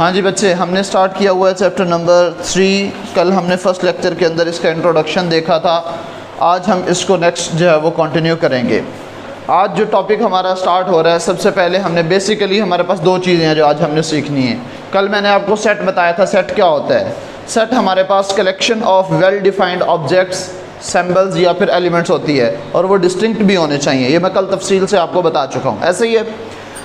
हाँ जी बच्चे, हमने स्टार्ट किया हुआ है चैप्टर नंबर 3। कल हमने फर्स्ट लेक्चर के अंदर इसका इंट्रोडक्शन देखा था। आज हम इसको नेक्स्ट जो है वो कंटिन्यू करेंगे। आज जो टॉपिक हमारा स्टार्ट हो रहा है, सबसे पहले हमने बेसिकली हमारे पास दो चीज़ें हैं जो आज हमने सीखनी है। कल मैंने आपको सेट बताया था। सेट क्या होता है? सेट हमारे पास collection of well defined objects, symbols या फिर एलिमेंट्स होती है, और वो डिस्टिंक्ट भी होने चाहिए। ये मैं कल तफसील से आपको बता चुका हूँ। ऐसे ही है।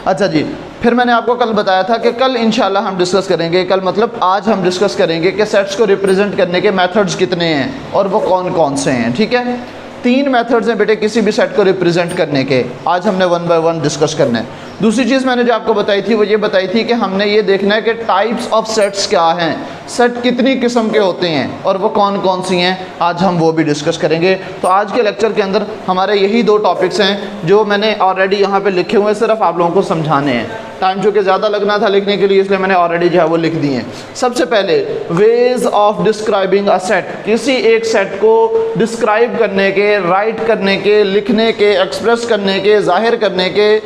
अच्छा जी, फिर मैंने आपको कल बताया था कि कल इंशाल्लाह हम डिस्कस करेंगे, कल मतलब आज हम डिस्कस करेंगे कि सेट्स को रिप्रेजेंट करने के मेथड्स कितने हैं और वो कौन कौन से हैं। ठीक है, 3 मेथड्स हैं बेटे किसी भी सेट को रिप्रेजेंट करने के। आज हमने 1 बाय 1 डिस्कस करना है। दूसरी चीज़ मैंने जो आपको बताई थी वो ये बताई थी कि हमने ये देखना है कि टाइप्स ऑफ सेट्स क्या हैं, सेट कितनी किस्म के होते हैं और वो कौन कौन सी हैं। आज हम वो भी डिस्कस करेंगे। तो आज के लेक्चर के अंदर हमारे यही 2 टॉपिक्स हैं जो मैंने ऑलरेडी यहाँ पे लिखे हुए हैं, सिर्फ आप लोगों को समझाने हैं। टाइम जो कि ज़्यादा लगना था लिखने के लिए, इसलिए मैंने ऑलरेडी जो है वो लिख दिए हैं। सबसे पहले ways of describing a set, किसी एक सेट को डिस्क्राइब करने के, राइट करने के, लिखने के, एक्सप्रेस करने के, जाहिर करने के,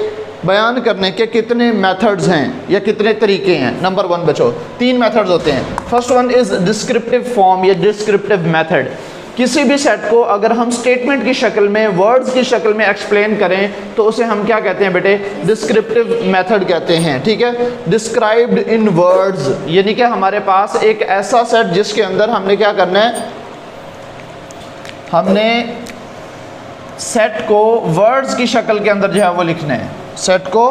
बयान करने के कितने मेथड्स हैं या कितने तरीके हैं। नंबर 1 बच्चों, 3 मेथड्स होते हैं। First one is descriptive form या डिस्क्रिप्टिव मेथड। किसी भी सेट को अगर हम स्टेटमेंट की शक्ल में, वर्ड्स की शक्ल में एक्सप्लेन करें तो उसे हम क्या कहते हैं बेटे? डिस्क्रिप्टिव मेथड कहते हैं। ठीक है, डिस्क्राइब्ड इन वर्ड्स, यानी कि हमारे पास एक ऐसा सेट जिसके अंदर हमने क्या करना है, हमने सेट को वर्ड्स की शक्ल के अंदर जो है वो लिखना है। सेट को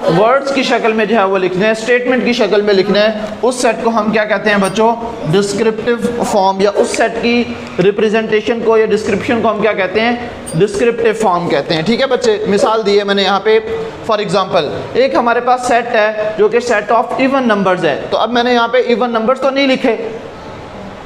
वर्ड्स की शक्ल में जो है वो लिखना है, स्टेटमेंट की शक्ल में लिखना है। उस सेट को हम क्या कहते हैं बच्चों? डिस्क्रिप्टिव फॉर्म, या उस सेट की रिप्रेजेंटेशन को या डिस्क्रिप्शन को हम क्या कहते हैं? डिस्क्रिप्टिव फॉर्म कहते हैं। ठीक है बच्चे, मिसाल दी है मैंने यहाँ पे। फॉर एग्जांपल, एक हमारे पास सेट है जो कि सेट ऑफ इवन नंबर्स है। तो अब मैंने यहाँ पे इवन नंबर्स तो नहीं लिखे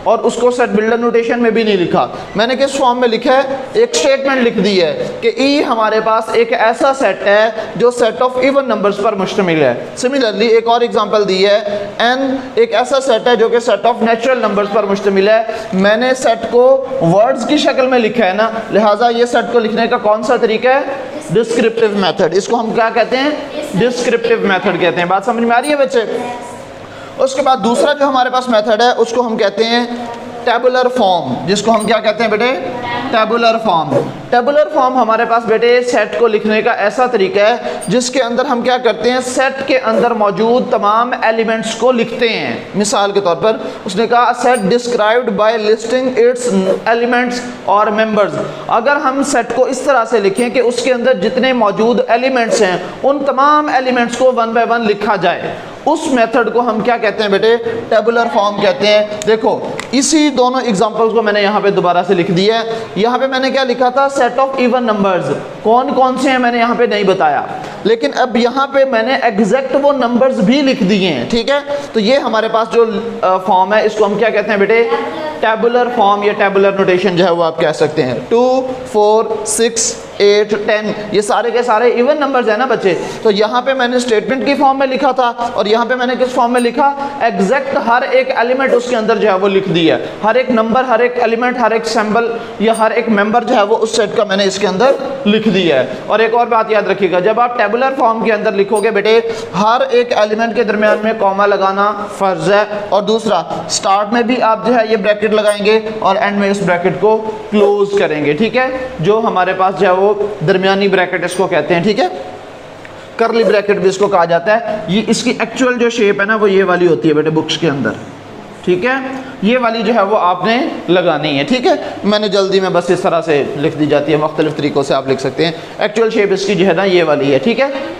और उसको सेट बिल्डर नोटेशन में भी नहीं लिखा। मैंने किस फॉर्म में लिखा है? एक स्टेटमेंट लिख दी है कि ई हमारे पास एक ऐसा सेट है जो सेट ऑफ इवन नंबर्स पर मुश्तमिल है। सिमिलरली एक और एग्जांपल दी है, एन एक ऐसा सेट है जो कि सेट ऑफ नेचुरल नंबर्स पर मुश्तमिल है। मैंने सेट को वर्ड्स की शक्ल में लिखा है ना, लिहाजा ये सेट को लिखने का कौन सा तरीका है? Descriptive method. इसको हम क्या कहते हैं? डिस्क्रिप्टिव मेथड कहते हैं। बात समझ में आ रही है बच्चे? उसके बाद दूसरा जो हमारे पास मेथड है उसको हम कहते हैं टेबुलर फॉर्म, जिसको हम क्या कहते हैं बेटे? Tabular form. टेबुलर फॉर्म हमारे पास बेटे सेट को लिखने का ऐसा तरीका है जिसके अंदर हम क्या करते हैं? सेट के अंदर मौजूद तमाम एलिमेंट्स को लिखते हैं। मिसाल के तौर पर उसने कहा set described bye listing it's elements और मेंबर्स। अगर हम सेट को इस तरह से लिखें कि उसके अंदर जितने मौजूद एलिमेंट्स हैं उन तमाम एलिमेंट्स को 1 बाय 1 लिखा जाए, उस मेथड को हम क्या कहते हैं बेटे? टेबुलर फॉर्म कहते हैं। देखो इसी दोनों एग्जांपल्स को मैंने यहाँ पे दोबारा से लिख दिया है। यहाँ पे मैंने क्या लिखा था? Set of even numbers. कौन कौन से हैं मैंने यहाँ पे नहीं बताया, लेकिन अब यहाँ पे मैंने एग्जैक्ट वो नंबर्स भी लिख दिए हैं। ठीक है, तो ये हमारे पास जो फॉर्म है इसको हम क्या कहते हैं बेटे? टेबुलर फॉर्म या टेबुलर नोटेशन जो है वो आप कह सकते हैं। 2, 4, 6, 8, 10 ये सारे के सारे इवन नंबर्स है ना बच्चे। तो यहाँ पे मैंने स्टेटमेंट की फॉर्म में लिखा था और यहाँ पे मैंने किस फॉर्म में लिखा? एग्जैक्ट हर एक एलिमेंट उसके अंदर जो है वो लिख दिया। हर एक नंबर, हर एक एलिमेंट, हर एक सिंबल या हर एक मेंबर जो है वो उस सेट का मैंने इसके अंदर लिख दिया है। और एक और बात याद रखिएगा, जब आप टेबुलर फॉर्म के अंदर लिखोगे बेटे, हर एक एलिमेंट के दरमियान में कॉमा लगाना फर्ज है, और दूसरा स्टार्ट में भी आप जो है ये ब्रैकेट लगाएंगे और एंड में इस ब्रैकेट को क्लोज करेंगे। ठीक है, जो हमारे पास जो है वो दरमियानी ब्रैकेट इसको कहते हैं। ठीक है, करली ब्रैकेट भी इसको कहा जाता है। ये इसकी एक्चुअल जो शेप है ना वो ये वाली होती है बेटे बुक्स के अंदर। ठीक है, ये वाली जो है वो आपने लगानी है। ठीक है, मैंने जल्दी में बस इस तरह से लिख दी जाती है, मुख्तलिफ तरीक़ों से आप लिख सकते हैं। एक्चुअल शेप इसकी जो है ना ये वाली है। ठीक है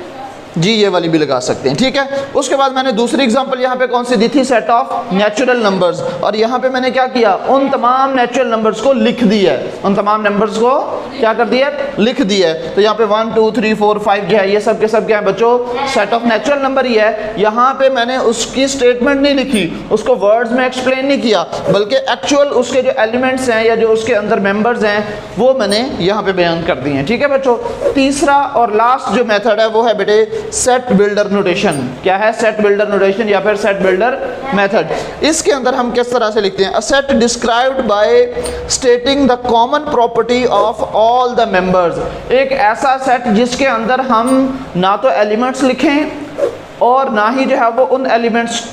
जी, ये वाली भी लगा सकते हैं। ठीक है, उसके बाद मैंने दूसरी एग्जांपल यहाँ पे कौन सी दी थी? Set of natural numbers. और यहाँ पे मैंने क्या किया? उन तमाम नेचुरल नंबर्स को लिख दिया है। उन तमाम नंबर्स को क्या कर दिया? लिख दिया है। तो यहाँ पे 1, 2, 3, 4, 5 जो है ये सब के सब क्या है बच्चों? सेट ऑफ नेचुरल नंबर ही है। यहाँ पे मैंने उसकी स्टेटमेंट नहीं लिखी, उसको वर्ड्स में एक्सप्लेन नहीं किया, बल्कि एक्चुअल उसके जो एलिमेंट्स हैं या जो उसके अंदर मेंबर्स हैं वो मैंने यहाँ पे बयान कर दिए हैं। ठीक है बच्चों, तीसरा और लास्ट जो मेथड है वो है बेटे सेट बिल्डर नोटेशन। क्या है? सेट बिल्डर नोटेशन या फिर सेट बिल्डर मेथड। इसके अंदर हम किस तरह से लिखते हैं? A set described bye stating the common property of all the members. एक ऐसा सेट जिसके अंदर हम ना तो एलिमेंट्स लिखें और ना ही जो है वो उन एलिमेंट्स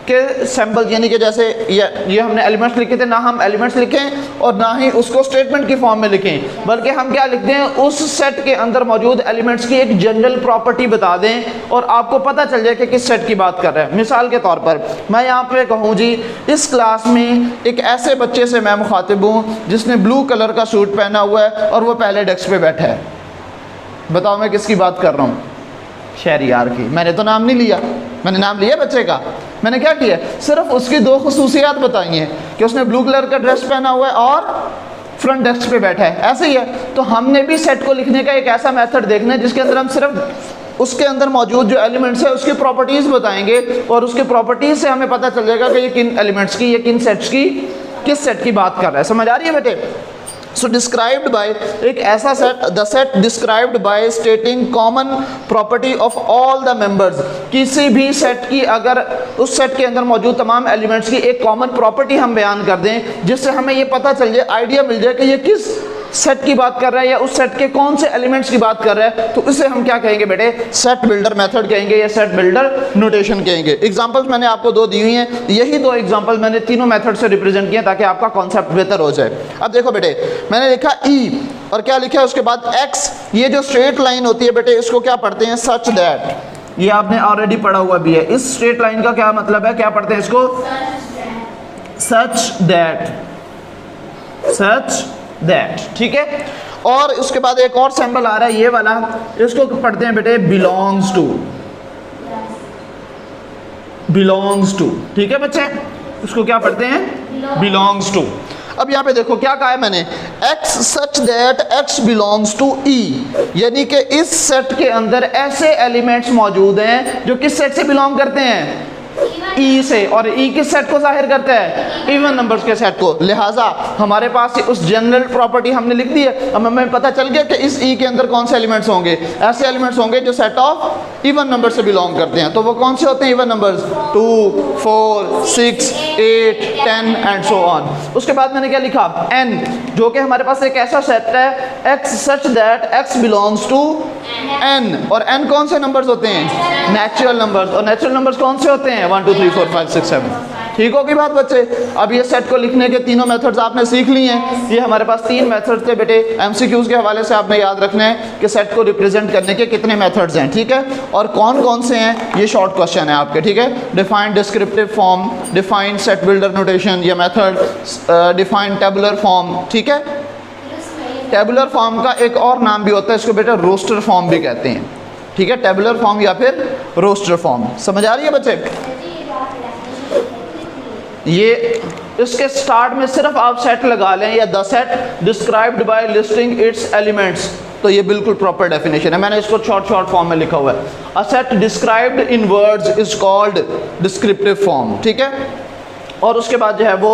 के सैम्पल, यानी कि जैसे ये हमने एलिमेंट्स लिखे थे, ना हम एलिमेंट्स लिखें और ना ही उसको स्टेटमेंट की फॉर्म में लिखें, बल्कि हम क्या लिखते हैं, उस सेट के अंदर मौजूद एलिमेंट्स की एक जनरल प्रॉपर्टी बता दें और आपको पता चल जाए कि किस सेट की बात कर रहे हैं। मिसाल के तौर पर मैं यहाँ पे कहूँ जी, इस क्लास में एक ऐसे बच्चे से मैं मुखातिब हूँ जिसने ब्लू कलर का सूट पहना हुआ है और वो पहले डेस्क पे बैठा है। बताओ मैं किसकी बात कर रहा हूँ? शहरियार की। मैंने तो नाम नहीं लिया, मैंने नाम लिया बच्चे का। मैंने क्या किया, सिर्फ उसकी दो खुसूसियात बताई हैं कि उसने ब्लू कलर का ड्रेस पहना हुआ है और फ्रंट डेस्क पे बैठा है। ऐसे ही है। तो हमने भी सेट को लिखने का एक ऐसा मेथड देखना है जिसके अंदर हम सिर्फ उसके अंदर मौजूद जो एलिमेंट्स है उसकी प्रॉपर्टीज बताएंगे और उसके प्रॉपर्टीज से हमें पता चल जाएगा कि ये किन एलिमेंट्स की, ये किन सेट्स की, किस सेट की बात कर रहा है। समझ आ रही है बेटे? सो डिस्क्राइब्ड बाय, एक ऐसा set, the set described bye स्टेटिंग common property of all the members. किसी भी सेट की अगर उस सेट के अंदर मौजूद तमाम एलिमेंट्स की एक कॉमन प्रॉपर्टी हम बयान कर दें जिससे हमें ये पता चल जाए, आइडिया मिल जाए कि ये किस सेट की बात कर रहा है या उस सेट के कौन से एलिमेंट्स की बात कर रहा है, तो इसे हम क्या कहेंगे बेटे? सेट बिल्डर मेथड कहेंगे या सेट बिल्डर नोटेशन कहेंगे। एग्जांपल्स मैंने आपको दो दी हुई हैं, यही दो एग्जांपल मैंने तीनों मेथड से रिप्रेजेंट किए ताकि आपका कॉन्सेप्ट बेहतर हो जाए। अब देखो बेटे, मैंने लिखा ई और क्या लिखा है उसके बाद एक्स। ये जो स्ट्रेट लाइन होती है बेटे, इसको क्या पढ़ते हैं? Such that. ये आपने ऑलरेडी पढ़ा हुआ भी है। इस स्ट्रेट लाइन का क्या मतलब है, क्या पढ़ते हैं इसको? Such that, such that. ठीक है। और उसके बाद एक और सैंपल आ रहा है, ये वाला, इसको पढ़ते हैं बेटे बिलोंग्स टू, बिलोंग्स टू। ठीक है बच्चे, इसको क्या पढ़ते हैं? Belongs to. अब यहाँ पे देखो क्या कहा है मैंने, X such that x belongs to E, यानी कि इस सेट के अंदर ऐसे एलिमेंट्स मौजूद हैं जो किस सेट से बिलोंग करते हैं? ई से। और ई किस सेट को जाहिर करता है? इवन नंबर्स के सेट को। लिहाजा हमारे पास उस जनरल प्रॉपर्टी हमने लिख दी है। अब हमें पता चल गया कि इस ई के अंदर कौन से एलिमेंट्स होंगे। ऐसे एलिमेंट्स होंगे जो सेट ऑफ इवन नंबर से बिलोंग करते हैं। तो वो कौन से होते हैं even numbers? 2, 4, 6, 8, 10 and so on. उसके बाद मैंने क्या लिखा? एन, जो कि हमारे पास एक ऐसा सेट है, x such that x belongs to N. और एन कौन से नंबर्स होते हैं? Natural numbers. और नेचुरल नंबर्स कौन से होते हैं? 1 2 3 4 5 6 7। ठीक होगी बात बच्चे? अब ये सेट को लिखने के तीनों मेथड्स आपने सीख लिए हैं। ये हमारे पास 3 मेथड्स थे बेटे। एमसीक्यूज के हवाले से आपने याद रखना है कि सेट को रिप्रेजेंट करने के कितने मेथड्स हैं। ठीक है, और कौन कौन से हैं, ये शॉर्ट क्वेश्चन है आपके। ठीक है, define descriptive form, define set builder notation, ये मेथड, डिफाइन टेबुलर फॉर्म। ठीक है, टेबुलर फॉर्म का एक और नाम भी होता है, इसको बेटा रोस्टर फॉर्म भी कहते हैं। ठीक है, टेबुलर फॉर्म या फिर रोस्टर फॉर्म। समझ आ रही है बच्चे? ये इसके स्टार्ट में सिर्फ आप सेट लगा लें या the set described bye listing it's elements, तो ये बिल्कुल प्रॉपर डेफिनेशन है। मैंने इसको शॉर्ट फॉर्म में लिखा हुआ है। A set described in words is called descriptive form. ठीक है, और उसके बाद जो है वो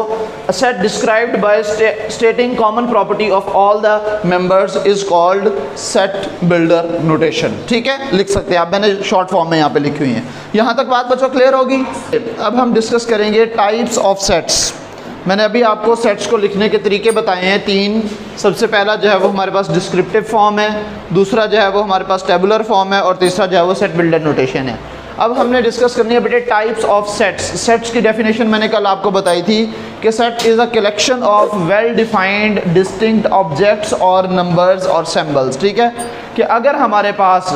set described bye स्टेटिंग common property of all the members is called set builder notation. ठीक है, लिख सकते हैं आप, मैंने शॉर्ट फॉर्म में यहाँ पे लिखी हुई है। यहाँ तक बात बच्चों क्लियर होगी? अब हम डिस्कस करेंगे टाइप्स ऑफ सेट्स। मैंने अभी आपको सेट्स को लिखने के तरीके बताए हैं 3। सबसे पहला जो है वो हमारे पास डिस्क्रिप्टिव फॉर्म है, दूसरा जो है वो हमारे पास टेबुलर फॉर्म है, और तीसरा जो है वो सेट बिल्डर नोटेशन है। अब हमने डिस्कस करनी है बेटे टाइप्स ऑफ सेट्स। सेट्स की डेफिनेशन मैंने कल आपको बताई थी कि set is a collection of well defined distinct objects और नंबर्स और सिंबल्स। ठीक है, कि अगर हमारे पास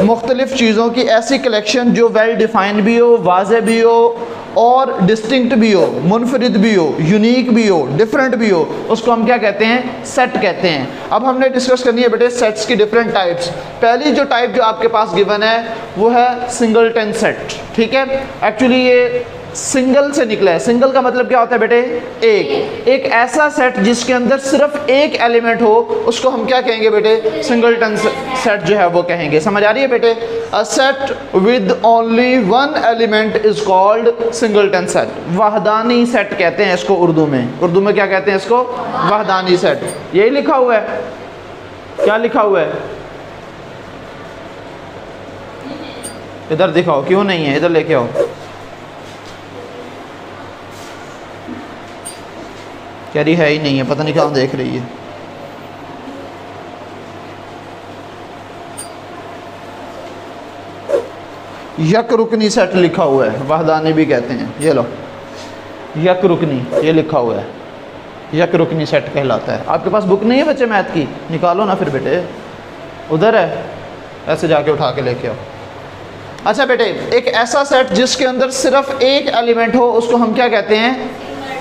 मुख्तलिफ़ चीज़ों की ऐसी कलेक्शन जो वेल डिफाइंड भी हो, वाज़े भी हो और डिस्टिंक्ट भी हो, मुनफरिद भी हो, यूनिक भी हो, डिफरेंट भी हो, उसको हम क्या कहते हैं? सेट कहते हैं। अब हमने डिस्कस करनी है बेटे सेट्स की डिफरेंट टाइप्स। पहली जो टाइप जो आपके पास गिवन है वो है सिंगलटन सेट। ठीक है, एक्चुअली ये सिंगल से निकला है। सिंगल का मतलब क्या होता है बेटे? एक ऐसा सेट जिसके अंदर सिर्फ एक एलिमेंट हो, उसको हम क्या कहेंगे बेटे? सिंगलटन सेट जो है वो कहेंगे। समझ आ रही है बेटे? A set with only one element is called singleton set. वहदानी सेट कहते हैं इसको उर्दू में। उर्दू में क्या कहते हैं इसको? वहदानी सेट। यही लिखा हुआ है। क्या लिखा हुआ है? इधर दिखाओ, क्यों नहीं है? इधर लेके आओ। कह रही है ही नहीं है, पता नहीं कहाँ देख रही है। यक रुकनी सेट लिखा हुआ है, वहदानी भी कहते हैं। ये लो यक रुकनी, ये लिखा हुआ है, यक रुकनी सेट कहलाता है। आपके पास बुक नहीं है बच्चे मैथ की? निकालो ना फिर बेटे, उधर है, ऐसे जाके उठा के लेके आओ। अच्छा बेटे, एक ऐसा सेट जिसके अंदर सिर्फ एक एलिमेंट हो उसको हम क्या कहते हैं?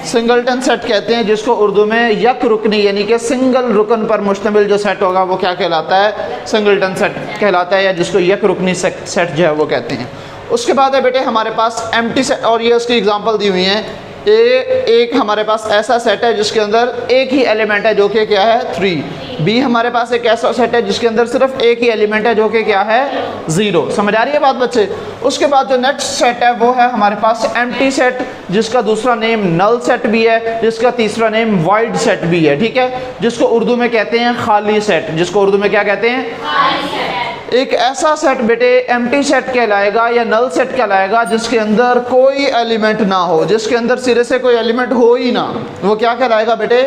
सिंगलटन सेट कहते हैं, जिसको उर्दू में यक रुकनी यानी कि सिंगल रुकन पर मुश्तमिल जो सेट होगा वो क्या कहलाता है? सिंगलटन सेट कहलाता है, या जिसको यक रुकनी सेट जो है वो कहते हैं। उसके बाद है बेटे हमारे पास एम्प्टी सेट, और ये उसकी एग्जांपल दी हुई है। एक हमारे पास ऐसा सेट है जिसके अंदर एक ही एलिमेंट है जो कि क्या है? 3। बी हमारे पास एक ऐसा सेट है जिसके अंदर सिर्फ एक ही एलिमेंट है जो कि क्या है? 0। समझ आ रही है बात बच्चे? उसके बाद जो नेक्स्ट सेट है वो है हमारे पास एम्प्टी सेट, जिसका दूसरा नेम नल सेट भी है, जिसका तीसरा नेम वाइड सेट भी है, ठीक है, जिसको उर्दू में कहते हैं खाली सेट। जिसको उर्दू में क्या कहते हैं? खाली सेट। एक ऐसा सेट बेटे एम्प्टी सेट कहलाएगा या नल सेट कहलाएगा जिसके अंदर कोई एलिमेंट ना हो, जिसके अंदर सिरे से कोई एलिमेंट हो ही ना, वो क्या कहलाएगा बेटे?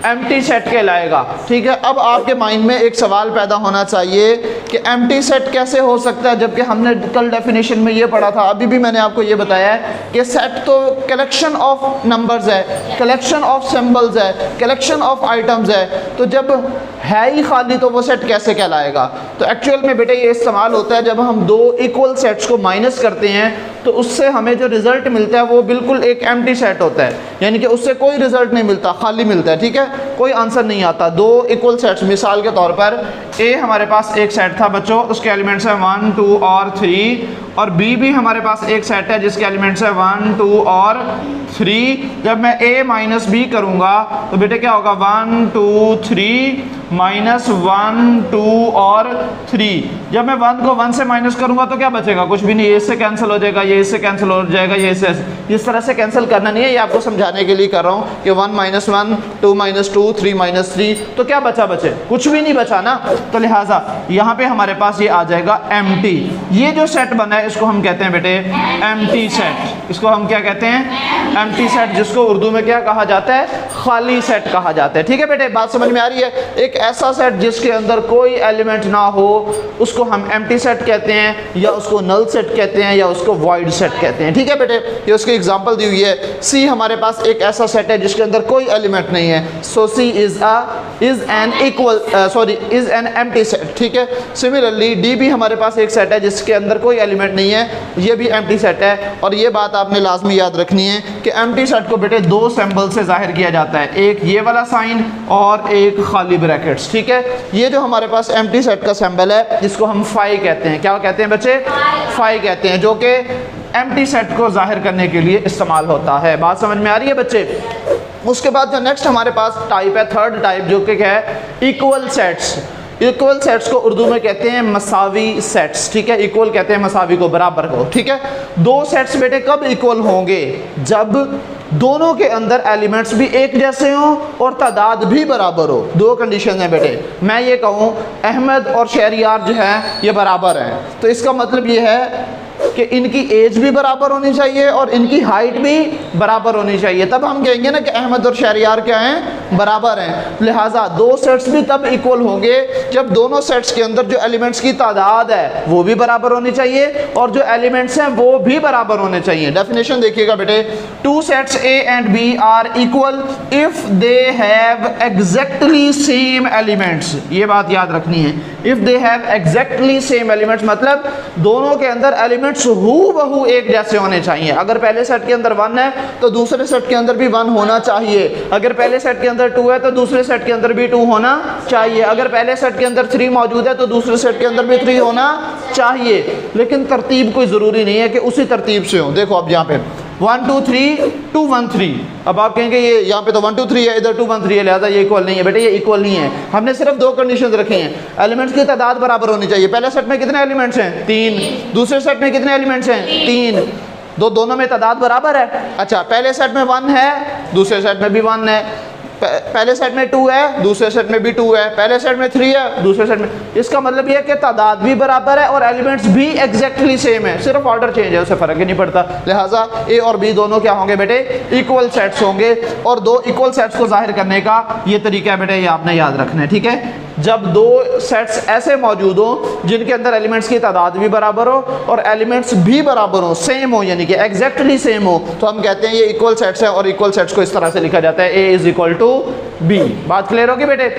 एम्प्टी सेट कहलाएगा। ठीक है, अब आपके माइंड में एक सवाल पैदा होना चाहिए कि एम्प्टी सेट कैसे हो सकता है, जबकि हमने कल डेफिनेशन में ये पढ़ा था, अभी भी मैंने आपको ये बताया है कि सेट तो कलेक्शन ऑफ नंबर्स है, कलेक्शन ऑफ सिंबल्स है, कलेक्शन ऑफ आइटम्स है, तो जब है ही खाली तो वो सेट कैसे कहलाएगा? तो एक्चुअल में बेटे ये इस्तेमाल होता है जब हम दो इक्वल सेट्स को माइनस करते हैं तो उससे हमें जो रिजल्ट मिलता है वो बिल्कुल एक एम्प्टी सेट होता है, यानी कि उससे कोई रिजल्ट नहीं मिलता, खाली मिलता है। ठीक है, कोई आंसर नहीं आता। दो इक्वल सेट्स, मिसाल के तौर पर ए हमारे पास एक सेट था बच्चों, उसके एलिमेंट्स हैं 1, 2 और 3, और बी भी हमारे पास एक सेट है जिसके एलिमेंट्स हैं 1, 2 और 3। जब मैं a माइनस बी करूँगा तो बेटे क्या होगा? 1, 2, 3 माइनस 1, 2 और 3। जब मैं 1 को 1 से माइनस करूँगा तो क्या बचेगा? कुछ भी नहीं, ये इससे कैंसिल हो जाएगा, ये इससे कैंसिल हो जाएगा, ये इससे। इस तरह से कैंसिल करना नहीं है, ये आपको समझाने के लिए कर रहा हूँ कि 1 माइनस 1, 2 माइनस 2, 3 माइनस 3, तो क्या बचा? बचे कुछ भी नहीं बचा ना। तो लिहाजा यहाँ पे हमारे पास ये आ जाएगा एम्प्टी। ये जो सेट बना है इसको हम कहते हैं बेटे एम्प्टी सेट। इसको हम क्या कहते हैं? एम्प्टी सेट, जिसको उर्दू में क्या कहा जाता है? खाली सेट कहा जाता है। ठीक है बेटे, बात समझ में आ रही है? एक ऐसा सेट जिसके अंदर कोई एलिमेंट ना हो उसको हम एम्प्टी सेट कहते हैं, या उसको नल सेट कहते हैं, या उसको वॉइड सेट कहते हैं। ठीक है बेटे, ये उसकी एग्जांपल दी हुई है। सी हमारे पास एक ऐसा सेट है जिसके अंदर कोई एलिमेंट नहीं है, सो सी इज एन एम्प्टी सेट। ठीक है, सिमिलरली डी भी हमारे पास एक सेट है जिसके अंदर कोई एलिमेंट नहीं है, ये भी एम्प्टी सेट है। और ये बात आपने लाजमी याद रखनी है कि एम्प्टी सेट को बेटे दो सिंबल से जाहिर किया जाता है, एक ये वाला साइन और एक खाली ब्रैकेट्स। ठीक है, ये जो हमारे पास एम्प्टी सेट का सिंबल है जिसको हम फाई कहते हैं। क्या कहते हैं बच्चे? फाई कहते हैं, जो कि एम्प्टी सेट को जाहिर करने के लिए इस्तेमाल होता है। बात समझ में आ रही है बच्चे? उसके बाद जो नेक्स्ट हमारे पास टाइप है, थर्ड टाइप, जो कि क्या है? Equal sets. इक्वल सेट्स को उर्दू में कहते हैं मसावी सेट्स। ठीक है, इक्वल कहते हैं मसावी को, बराबर को। ठीक है, दो सेट्स बेटे कब इक्वल होंगे? जब दोनों के अंदर एलिमेंट्स भी एक जैसे हों और तादाद भी बराबर हो। दो कंडीशन है बेटे। मैं ये कहूँ अहमद और शहरियार जो है ये बराबर हैं, तो इसका मतलब ये है कि इनकी एज भी बराबर होनी चाहिए और इनकी हाइट भी बराबर होनी चाहिए, तब हम कहेंगे ना कि अहमद और शहरियार क्या हैं? बराबर हैं। लिहाजा दो सेट्स भी तब इक्वल होंगे जब दोनों सेट्स के अंदर जो एलिमेंट्स की तादाद है वो भी बराबर होनी चाहिए और जो एलिमेंट्स हैं वो भी बराबर होने चाहिए। डेफिनेशन देखिएगा बेटे, two sets A and B are equal if they have exactly same elements। ये बात याद रखनी है, if they have exactly same elements मतलब दोनों के अंदर एलिमेंट्स हूबहू एक जैसे होने चाहिए। अगर पहले सेट के अंदर 1 है तो दूसरे सेट के अंदर भी 1 होना चाहिए। अगर पहले सेट के अंदर 2 है तो दूसरे सेट के अंदर भी 2 होना चाहिए। अगर पहले सेट के अंदर 3 मौजूद है तो दूसरे सेट के अंदर भी 3 होना चाहिए। लेकिन तरतीब कोई ज़रूरी नहीं है कि उसी तरतीब से हो। देखो अब यहाँ पे 1 2 3 2 1 3, अब आप कहेंगे ये यहाँ पे तो 1 2 3 है, इधर 2 1 3 है, लिहाजा ये इक्वल नहीं है। बेटे ये इक्वल नहीं है, हमने सिर्फ दो कंडीशंस रखे हैं। एलिमेंट्स की तादाद बराबर होनी चाहिए। पहले सेट में कितने एलिमेंट्स हैं? 3। दूसरे सेट में कितने एलिमेंट्स हैं? 3। दोनों में तादाद बराबर है। अच्छा, पहले सेट में 1 है, दूसरे सेट में भी 1 है। पहले सेट में 2 है, दूसरे सेट में भी 2 है। पहले सेट में 3 है, दूसरे सेट में। इसका मतलब यह है कि तादाद भी बराबर है और एलिमेंट्स भी एग्जैक्टली सेम है, सिर्फ ऑर्डर चेंज है, उससे फ़र्क ही नहीं पड़ता। लिहाजा ए और बी दोनों क्या होंगे बेटे? इक्वल सेट्स होंगे। और दो इक्वल सेट्स को जाहिर करने का ये तरीका है बेटे, ये आपने याद रखना है। ठीक है, जब दो सेट्स ऐसे मौजूद हो जिनके अंदर एलिमेंट्स की तादाद भी बराबर हो और एलिमेंट्स भी बराबर हो, सेम हो, यानी कि एग्जैक्टली सेम हो, तो हम कहते हैं ये इक्वल सेट्स हैं। और इक्वल सेट्स को इस तरह से लिखा जाता है A is equal to B। बात क्लियर होगी बेटे?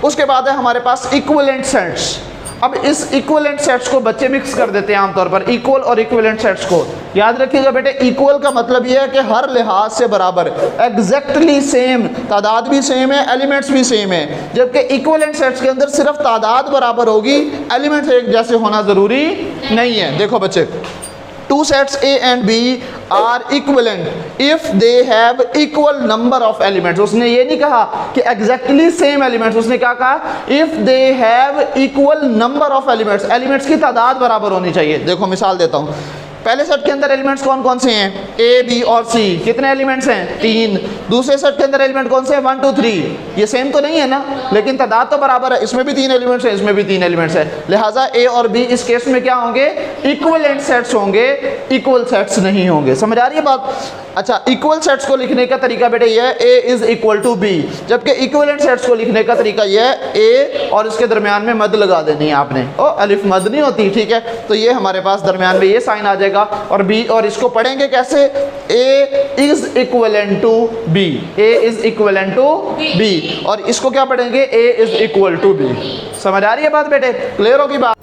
उसके बाद है हमारे पास इक्विवेलेंट सेट्स। अब इस इक्विवेलेंट सेट्स को बच्चे मिक्स कर देते हैं आमतौर पर, इक्वल और इक्विवेलेंट सेट्स को। याद रखिएगा बेटे, इक्वल का मतलब यह है कि हर लिहाज से बराबर, एग्जैक्टली सेम, तादाद भी सेम है, एलिमेंट्स भी सेम है। जबकि इक्विवेलेंट सेट्स के अंदर सिर्फ तादाद बराबर होगी, एलिमेंट्स एक जैसे होना जरूरी नहीं है। देखो बच्चे, two sets A and B are equivalent if they have equal number of elements। उसने ये नहीं कहा कि exactly same elements, उसने क्या कहा? if they have equal number of elements, elements की तादाद बराबर होनी चाहिए। देखो मिसाल देता हूँ, पहले सेट के अंदर एलिमेंट्स कौन कौन से हैं? A, B और C। कितने एलिमेंट्स हैं? 3। दूसरे सेट के अंदर एलिमेंट कौन से हैं? 1 2 3। ये सेम तो नहीं है ना, लेकिन तादाद तो बराबर है। इसमें भी 3 एलिमेंट्स हैं, इसमें भी 3 एलिमेंट्स हैं, लिहाजा A और B इस केस में क्या होंगे? इक्विवेलेंट सेट्स होंगे, इक्वल सेट्स नहीं होंगे। समझ आ रही है बात? अच्छा, इक्वल सेट्स को लिखने का तरीका बेटे यह है A is equal to B, जबकि इक्विवेलेंट सेट्स को लिखने का तरीका यह है A और इसके दरमियान में मद लगा देनी है आपने। ओ अलिफ मद नहीं होती, ठीक है? तो ये हमारे पास दरमियान में ये साइन आ जाएगा और B, और इसको पढ़ेंगे कैसे? A is equivalent to B, A is equivalent to B, और इसको क्या पढ़ेंगे? A is equal to B। समझ आ रही है बात बेटे? क्लियर होगी बात?